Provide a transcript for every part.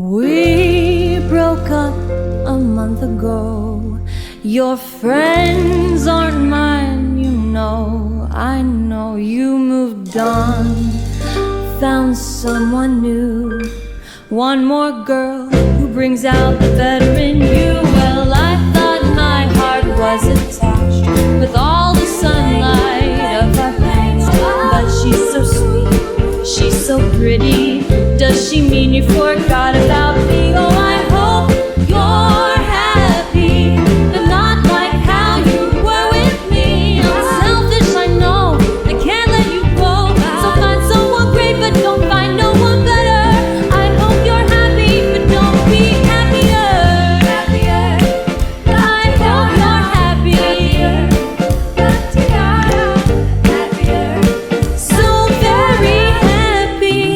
We broke up a month ago. Your friends aren't mine, you know. I know you moved on, found someone new. One more girl who brings out the better in you. Well, I thought my heart was attached with all the sunlight of our past. But she's so sweet, she's so pretty. Does she mean you forgot about me? Oh, I hope you're happy, but not like how you were with me. I'm selfish, I know, I can't let you go. So find someone great, but don't find no one better. I hope you're happy, but don't be happier. I hope you're happier. So very happy.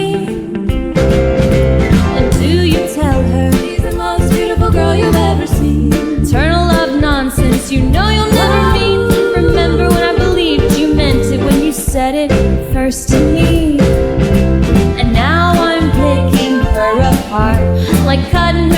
And do you tell her she's the most beautiful girl you've ever seen? Eternal love nonsense, you know you'll never meet. Remember when I believed you meant it when you said it first to me. And now I'm picking her apart, like cutting